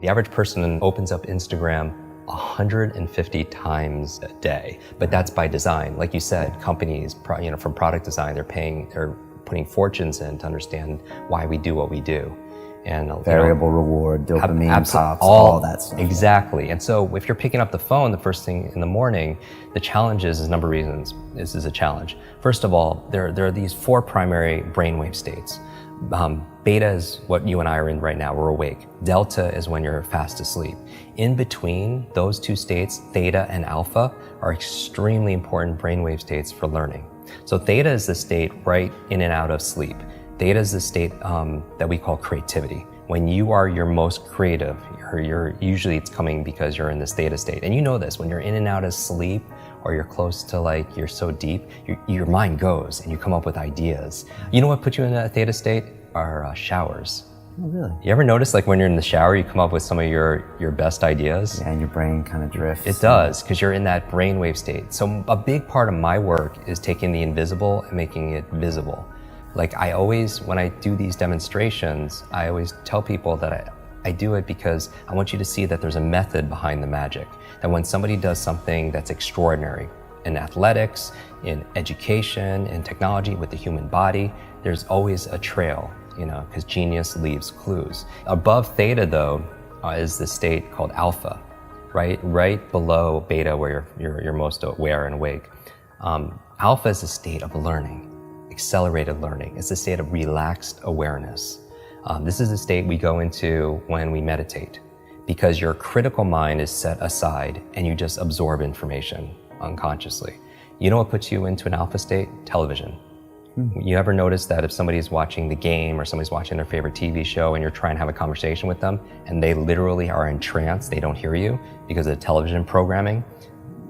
The average person opens up Instagram 150 times a day, but that's by design. Like you said, companies, from product design, they're putting fortunes in to understand why we do what we do. And variable reward, dopamine pops, all that stuff. Exactly. And so if you're picking up the phone the first thing in the morning, the challenge is a number of reasons. This is a challenge. First of all, there are these 4 primary brainwave states. Beta is what you and I are in right now, we're awake. Delta is when you're fast asleep. In between those 2 states, theta and alpha, are extremely important brainwave states for learning. So theta is the state right in and out of sleep. Theta is the state that we call creativity. When you are your most creative, usually it's coming because you're in this theta state. And you know this, when you're in and out of sleep, or you're close to you're so deep, your mind goes and you come up with ideas. You know what puts you in a theta state? Are showers. Oh, really? You ever notice when you're in the shower, you come up with some of your best ideas? Yeah, and your brain kind of drifts. It does, because you're in that brainwave state. So a big part of my work is taking the invisible and making it visible. When I do these demonstrations, I always tell people that I do it because I want you to see that there's a method behind the magic. That when somebody does something that's extraordinary in athletics, in education, in technology, with the human body, there's always a trail, because genius leaves clues. Above theta, though, is the state called alpha, right below beta, where you're most aware and awake. Alpha is a state of learning, accelerated learning. It's a state of relaxed awareness. This is a state we go into when we meditate, because your critical mind is set aside and you just absorb information unconsciously. You know what puts you into an alpha state? Television. You ever notice that if somebody's watching the game or somebody's watching their favorite TV show and you're trying to have a conversation with them and they literally are in trance, they don't hear you because of the television programming,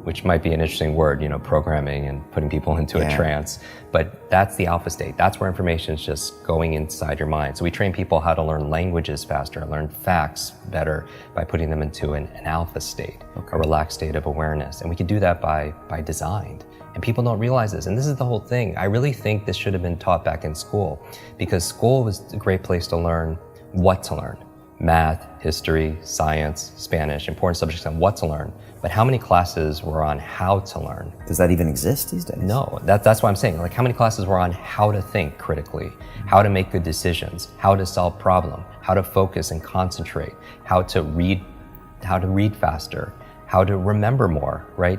which might be an interesting word, programming and putting people into a trance. But that's the alpha state. That's where information is just going inside your mind. So we train people how to learn languages faster, learn facts better by putting them into an alpha state, a relaxed state of awareness. And we can do that by design. And people don't realize this. And this is the whole thing. I really think this should have been taught back in school, because school was a great place to learn what to learn. Math, history, science, Spanish, important subjects on what to learn. But how many classes were on how to learn? Does that even exist these days? No, that's what I'm saying. How many classes were on how to think critically, how to make good decisions, how to solve problems, how to focus and concentrate, how to read faster, how to remember more, right?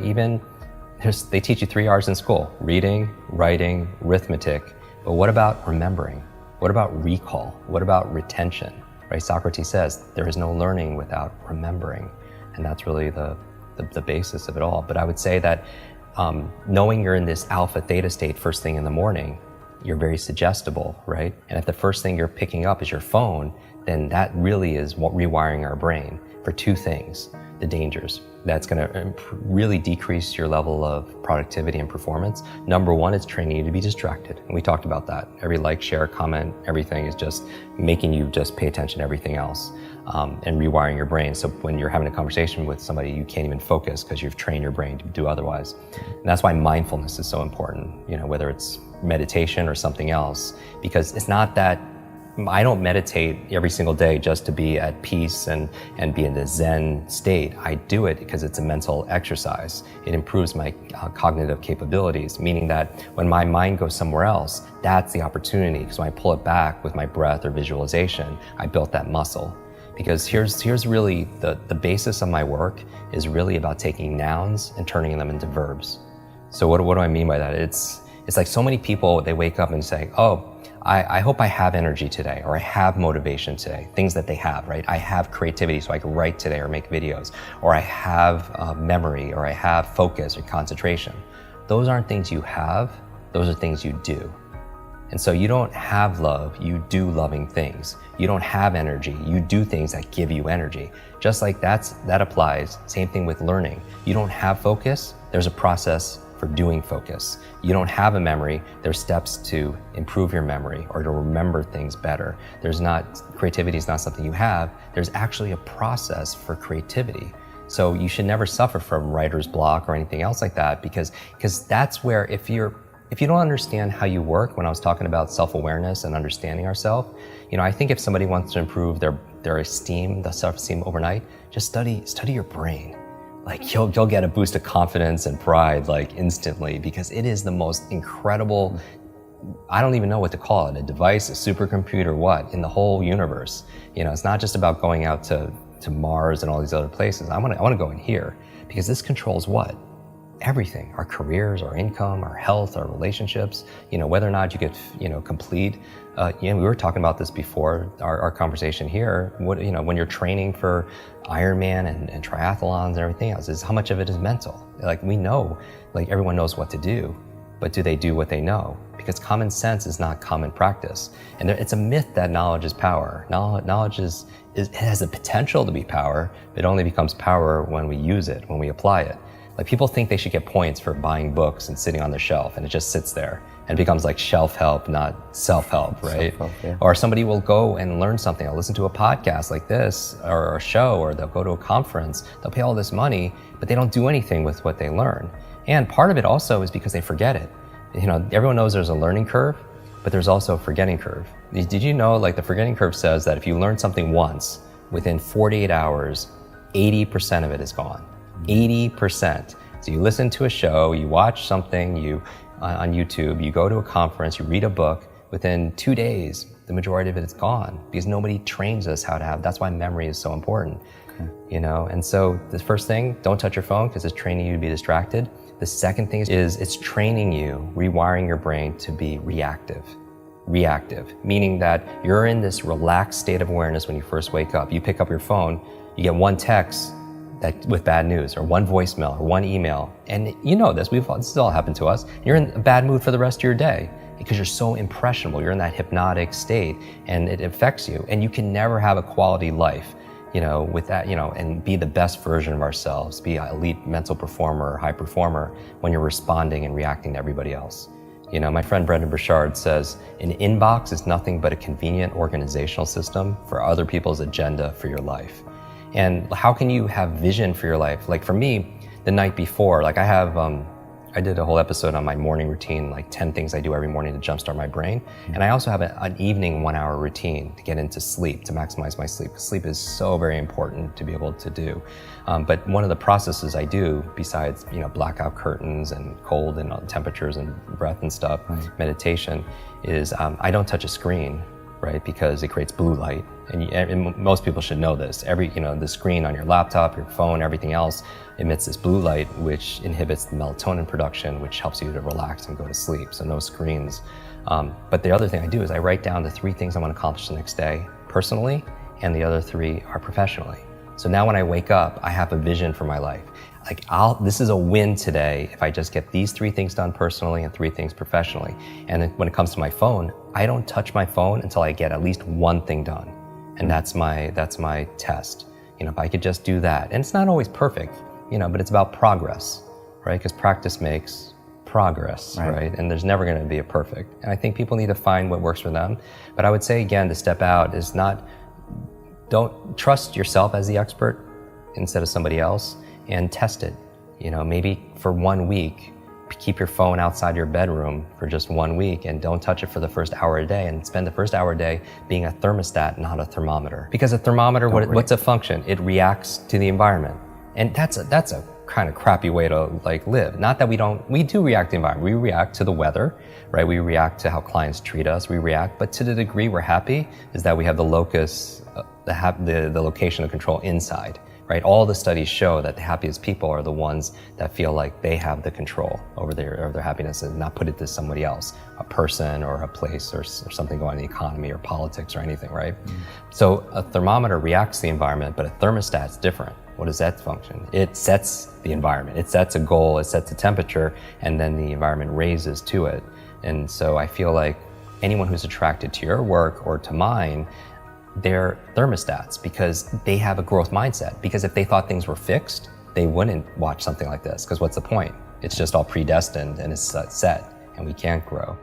They teach you 3 R's in school: reading, writing, arithmetic. But what about remembering? What about recall? What about retention? Right? Socrates says there is no learning without remembering. And that's really the basis of it all. But I would say that knowing you're in this alpha theta state first thing in the morning, you're very suggestible, right? And if the first thing you're picking up is your phone, then that really is rewiring our brain for 2 things. The dangers. That's going to really decrease your level of productivity and performance. Number 1, it's training you to be distracted. And we talked about that. Every like, share, comment, everything is just making you just pay attention to everything else, and rewiring your brain. So when you're having a conversation with somebody, you can't even focus because you've trained your brain to do otherwise. And that's why mindfulness is so important, whether it's meditation or something else, because it's not that I don't meditate every single day just to be at peace and be in the Zen state. I do it because it's a mental exercise. It improves my cognitive capabilities, meaning that when my mind goes somewhere else, that's the opportunity. Because when I pull it back with my breath or visualization, I built that muscle. Because here's really the basis of my work is really about taking nouns and turning them into verbs. So what do I mean by that? It's like so many people, they wake up and say, oh, I hope I have energy today, or I have motivation today, things that they have, right? I have creativity so I can write today or make videos, or I have memory, or I have focus or concentration. Those aren't things you have, those are things you do. And so you don't have love, you do loving things. You don't have energy, you do things that give you energy. Just like that applies, same thing with learning. You don't have focus, there's a process for doing focus. You don't have a memory, there's steps to improve your memory or to remember things better. Creativity is not something you have, there's actually a process for creativity. So you should never suffer from writer's block or anything else like that, because that's where if you don't understand how you work, when I was talking about self-awareness and understanding ourselves, I think if somebody wants to improve their their self-esteem overnight, just study your brain. Like you'll get a boost of confidence and pride like instantly, because it is the most incredible, I don't even know what to call it, a device, a supercomputer, what, in the whole universe. You know, it's not just about going out to Mars and all these other places. I want to go in here, because this controls what? Everything, our careers, our income, our health, our relationships, you know, whether or not you get, you know, complete. We were talking about this before our conversation here. What, you know, when you're training for Ironman and triathlons and everything else, is how much of it is mental. Like we know, like everyone knows what to do, but do they do what they know? Because common sense is not common practice. And it's a myth that knowledge is power. Knowledge it has the potential to be power, but it only becomes power when we use it, when we apply it. Like people think they should get points for buying books and sitting on their shelf, and it just sits there and becomes like shelf help, not self-help, right? Self-help, yeah. Or somebody will go and learn something. They'll listen to a podcast like this or a show, or they'll go to a conference. They'll pay all this money, but they don't do anything with what they learn. And part of it also is because they forget it. You know, everyone knows there's a learning curve, but there's also a forgetting curve. Did you know, like the forgetting curve says that if you learn something once, within 48 hours, 80% of it is gone. 80%. So you listen to a show, you watch something on YouTube, you go to a conference, you read a book, within 2 days, the majority of it is gone, because nobody trains us how to have, that's why memory is so important. Okay. You know, and so the first thing, don't touch your phone, because it's training you to be distracted. The second thing is it's training you, rewiring your brain to be reactive. Reactive, meaning that you're in this relaxed state of awareness when you first wake up. You pick up your phone, you get one text with bad news, or one voicemail, or one email. And you know this has all happened to us. You're in a bad mood for the rest of your day because you're so impressionable. You're in that hypnotic state and it affects you. And you can never have a quality life, you know, with that, you know, and be the best version of ourselves, be an elite mental performer or high performer when you're responding and reacting to everybody else. You know, my friend Brendan Burchard says, an inbox is nothing but a convenient organizational system for other people's agenda for your life. And how can you have vision for your life? Like for me, the night before, like I did a whole episode on my morning routine, like 10 things I do every morning to jumpstart my brain. And I also have an evening 1 hour routine to get into sleep, to maximize my sleep. Sleep is so very important to be able to do. But one of the processes I do, besides, you know, blackout curtains and cold and temperatures and breath and stuff, meditation, is I don't touch a screen, right? Because it creates blue light. And most people should know this. The screen on your laptop, your phone, everything else emits this blue light, which inhibits the melatonin production, which helps you to relax and go to sleep. So no screens. But the other thing I do is I write down the 3 things I want to accomplish the next day personally, and the other 3 are professionally. So now when I wake up, I have a vision for my life. Like this is a win today if I just get these 3 things done personally and 3 things professionally. And then when it comes to my phone, I don't touch my phone until I get at least 1 thing done. And that's my test. You know, if I could just do that. And it's not always perfect, you know, but it's about progress, right? Because practice makes progress, right? And there's never going to be a perfect. And I think people need to find what works for them. But I would say, again, to step out is don't trust yourself as the expert instead of somebody else, and test it. You know, maybe for 1 week, keep your phone outside your bedroom for just 1 week and don't touch it for the first hour a day, and spend the first hour a day being a thermostat, not a thermometer. Because a thermometer, what's a function? It reacts to the environment. And that's a kind of crappy way to like live. Not that we do react to the environment. We react to the weather, right? We react to how clients treat us. We react, but to the degree we're happy is that we have the locus, the location of control inside. Right? All the studies show that the happiest people are the ones that feel like they have the control over their happiness and not put it to somebody else, a person or a place or something going on in the economy or politics or anything, right? So a thermometer reacts to the environment, but a thermostat's different. What does that function? It sets the environment. It sets a goal, it sets a temperature, and then the environment raises to it. And so I feel like anyone who's attracted to your work or to mine, they're thermostats because they have a growth mindset. Because if they thought things were fixed, they wouldn't watch something like this. Because what's the point? It's just all predestined and it's set, and we can't grow.